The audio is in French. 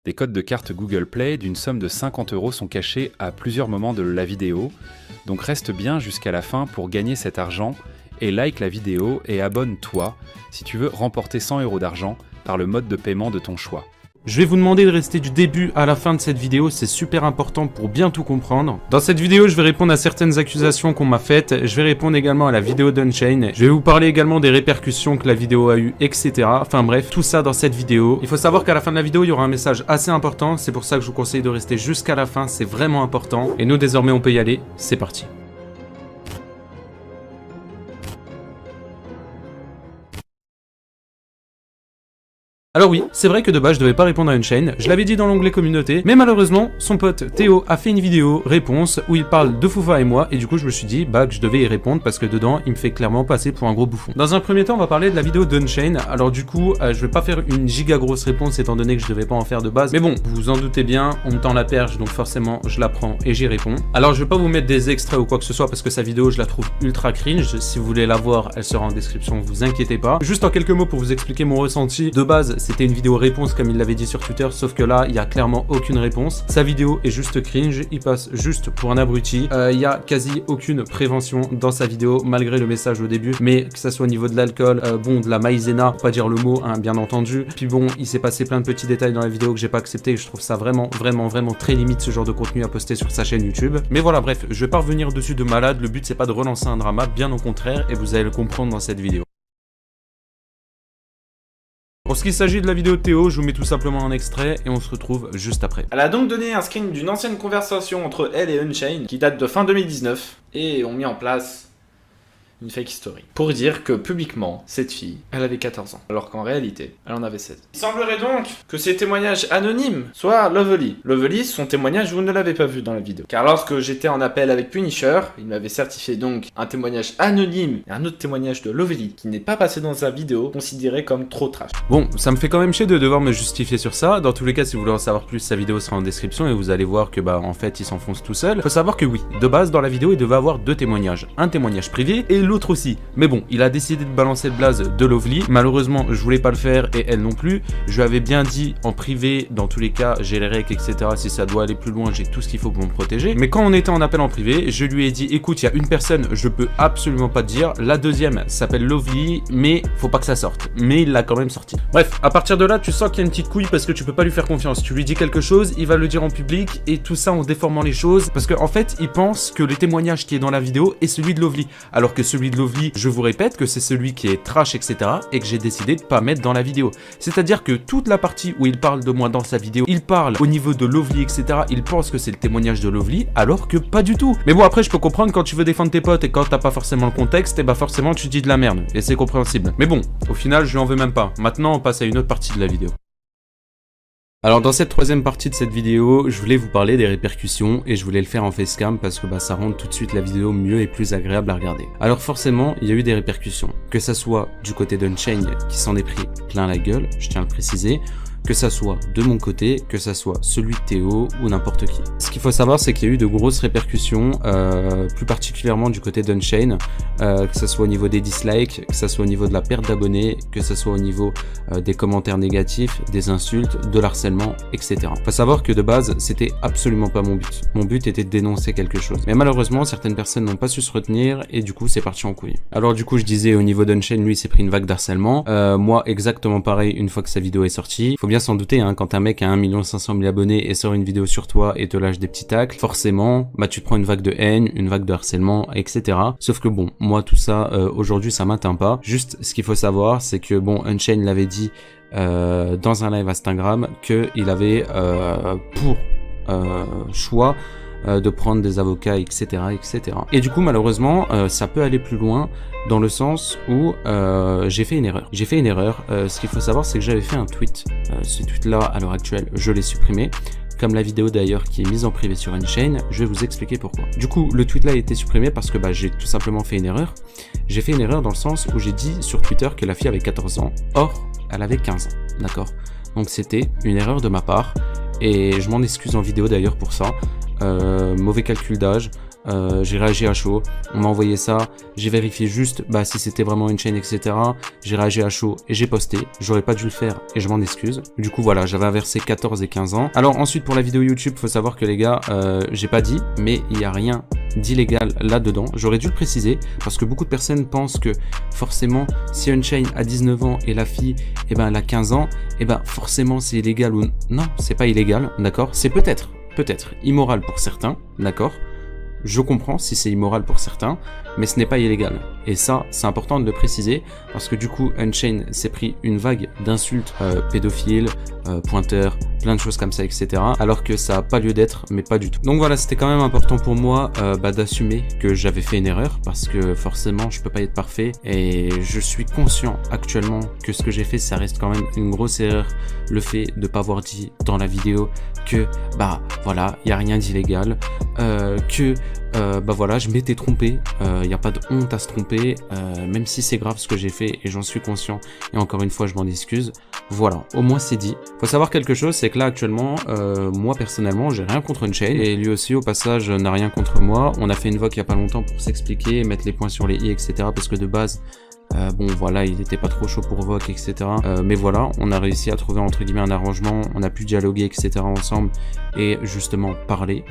Des codes de carte Google Play d'une somme de 50 € sont cachés à plusieurs moments de la vidéo, donc reste bien jusqu'à la fin pour gagner cet argent et like la vidéo et abonne-toi si tu veux remporter 100 € d'argent par le mode de paiement de ton choix. Je vais vous demander de rester du début à la fin de cette vidéo, c'est super important pour bien tout comprendre. Dans cette vidéo, je vais répondre à certaines accusations qu'on m'a faites, je vais répondre également à la vidéo d'Unchained, je vais vous parler également des répercussions que la vidéo a eues, etc. Enfin bref, tout ça dans cette vidéo. Il faut savoir qu'à la fin de la vidéo, il y aura un message assez important, c'est pour ça que je vous conseille de rester jusqu'à la fin, c'est vraiment important. Et nous, désormais, on peut y aller, c'est parti. Alors oui, c'est vrai que de base je devais pas répondre à Unchained, je l'avais dit dans l'onglet communauté, mais malheureusement, son pote Théo a fait une vidéo réponse où il parle de Foufa et moi, et du coup je me suis dit que je devais y répondre parce que dedans il me fait clairement passer pour un gros bouffon. Dans un premier temps, on va parler de la vidéo d'Unchained, alors du coup je vais pas faire une giga grosse réponse étant donné que je devais pas en faire de base, mais bon, vous vous en doutez bien, on me tend la perche donc forcément je la prends et j'y réponds. Alors je vais pas vous mettre des extraits ou quoi que ce soit parce que sa vidéo je la trouve ultra cringe, si vous voulez la voir elle sera en description, vous inquiétez pas. Juste en quelques mots pour vous expliquer mon ressenti, de base c'était une vidéo réponse comme il l'avait dit sur Twitter, sauf que là il y a clairement aucune réponse. Sa vidéo est juste cringe, il passe juste pour un abruti. Il y a quasi aucune prévention dans sa vidéo malgré le message au début, mais que ça soit au niveau de l'alcool, bon de la maïzena, pour pas dire le mot hein, bien entendu. Puis bon, il s'est passé plein de petits détails dans la vidéo que j'ai pas accepté et je trouve ça vraiment très limite ce genre de contenu à poster sur sa chaîne YouTube. Mais voilà, bref, je vais pas revenir dessus de malade, le but c'est pas de relancer un drama, bien au contraire, et vous allez le comprendre dans cette vidéo. Pour ce qui s'agit de la vidéo de Théo, je vous mets tout simplement un extrait et on se retrouve juste après. Elle a donc donné un screen d'une ancienne conversation entre elle et Unchained qui date de fin 2019 et ont mis en place une fake story pour dire que publiquement, cette fille, elle avait 14 ans, alors qu'en réalité, elle en avait 16. Il semblerait donc que ces témoignages anonymes soient Lovely. Lovely, son témoignage, vous ne l'avez pas vu dans la vidéo. Car lorsque j'étais en appel avec Punisher, il m'avait certifié donc un témoignage anonyme et un autre témoignage de Lovely qui n'est pas passé dans sa vidéo, considéré comme trop trash. Bon, ça me fait quand même chier de devoir me justifier sur ça. Dans tous les cas, si vous voulez en savoir plus, sa vidéo sera en description et vous allez voir que en fait, il s'enfonce tout seul. Faut savoir que oui, de base, dans la vidéo, il devait avoir deux témoignages. Un témoignage privé et l'autre aussi. Mais bon, il a décidé de balancer le blaze de Lovely. Malheureusement, je voulais pas le faire et elle non plus. Je lui avais bien dit en privé, dans tous les cas, j'ai les règles, etc. Si ça doit aller plus loin, j'ai tout ce qu'il faut pour me protéger. Mais quand on était en appel en privé, je lui ai dit, écoute, il y a une personne, je peux absolument pas te dire. La deuxième s'appelle Lovely, mais faut pas que ça sorte. Mais il l'a quand même sorti. Bref, à partir de là, tu sens qu'il y a une petite couille parce que tu peux pas lui faire confiance. Tu lui dis quelque chose, il va le dire en public et tout ça en déformant les choses. Parce qu'en fait, il pense que le témoignage qui est dans la vidéo est celui de Lovely. Alors que celui de Lovely, je vous répète que c'est celui qui est trash, etc. et que j'ai décidé de pas mettre dans la vidéo. C'est-à-dire que toute la partie où il parle de moi dans sa vidéo, il parle au niveau de Lovely, etc. Il pense que c'est le témoignage de Lovely, alors que pas du tout. Mais bon, après, je peux comprendre quand tu veux défendre tes potes et quand t'as pas forcément le contexte, et forcément tu dis de la merde. Et c'est compréhensible. Mais bon, au final, je lui en veux même pas. Maintenant, on passe à une autre partie de la vidéo. Alors dans cette troisième partie de cette vidéo, je voulais vous parler des répercussions et je voulais le faire en facecam parce que ça rend tout de suite la vidéo mieux et plus agréable à regarder. Alors forcément, il y a eu des répercussions, que ça soit du côté d'Unchained qui s'en est pris plein la gueule, je tiens à le préciser, que ça soit de mon côté, que ça soit celui de Théo ou n'importe qui. Ce qu'il faut savoir, c'est qu'il y a eu de grosses répercussions, plus particulièrement du côté d'Unchained, que ça soit au niveau des dislikes, que ça soit au niveau de la perte d'abonnés, que ça soit au niveau des commentaires négatifs, des insultes, de l'harcèlement, etc. Faut savoir que de base, c'était absolument pas mon but. Mon but était de dénoncer quelque chose. Mais malheureusement, certaines personnes n'ont pas su se retenir et du coup, c'est parti en couille. Alors du coup, je disais au niveau d'Unchained, lui, il s'est pris une vague d'harcèlement. Moi, exactement pareil, une fois que sa vidéo est sortie. Faut bien s'en douter, hein, quand un mec a 1 500 000 abonnés et sort une vidéo sur toi et te lâche des petits tacles, forcément, tu prends une vague de haine, une vague de harcèlement, etc. Sauf que bon, moi tout ça, aujourd'hui ça m'atteint pas. Juste, ce qu'il faut savoir, c'est que bon, Unchained l'avait dit dans un live Instagram qu'il avait pour choix de prendre des avocats, etc., etc. Et du coup, malheureusement, ça peut aller plus loin dans le sens où j'ai fait une erreur. J'ai fait une erreur. Ce qu'il faut savoir, c'est que j'avais fait un tweet. Ce tweet-là, à l'heure actuelle, je l'ai supprimé. Comme la vidéo d'ailleurs qui est mise en privé sur Unchained, je vais vous expliquer pourquoi. Du coup, le tweet là a été supprimé parce que j'ai tout simplement fait une erreur. J'ai fait une erreur dans le sens où j'ai dit sur Twitter que la fille avait 14 ans. Or, elle avait 15 ans. D'accord? Donc c'était une erreur de ma part. Et je m'en excuse en vidéo d'ailleurs pour ça. Mauvais calcul d'âge. j'ai réagi à chaud, on m'a envoyé ça, j'ai vérifié juste si c'était vraiment une chaîne, etc. J'ai réagi à chaud et j'ai posté. J'aurais pas dû le faire et je m'en excuse. Du coup voilà, j'avais inversé 14 et 15 ans. Alors ensuite pour la vidéo YouTube, faut savoir que les gars, j'ai pas dit, mais il y a rien d'illégal là-dedans. J'aurais dû le préciser parce que beaucoup de personnes pensent que forcément si Unchained a 19 ans et la fille elle a 15 ans, forcément c'est illégal ou non, c'est pas illégal, d'accord? C'est peut-être immoral pour certains, d'accord? Je comprends si c'est immoral pour certains, mais ce n'est pas illégal. Et ça, c'est important de le préciser, parce que du coup, Unchained s'est pris une vague d'insultes, pédophiles, pointeurs, plein de choses comme ça, etc. Alors que ça n'a pas lieu d'être, mais pas du tout. Donc voilà, c'était quand même important pour moi d'assumer que j'avais fait une erreur, parce que forcément, je peux pas être parfait, et je suis conscient actuellement que ce que j'ai fait, ça reste quand même une grosse erreur. Le fait de pas avoir dit dans la vidéo que, voilà, il y a rien d'illégal, que voilà, je m'étais trompé, il n'y a pas de honte à se tromper, même si c'est grave ce que j'ai fait et j'en suis conscient, et encore une fois je m'en excuse. Voilà, au moins c'est dit. Faut savoir quelque chose, c'est que là actuellement, moi personnellement, j'ai rien contre Unchained, et lui aussi au passage n'a rien contre moi. On a fait une voc il y a pas longtemps pour s'expliquer, mettre les points sur les i, etc. parce que de base, bon voilà, il était pas trop chaud pour voc, etc. Mais voilà, on a réussi à trouver entre guillemets un arrangement, on a pu dialoguer, etc. ensemble, et justement parler.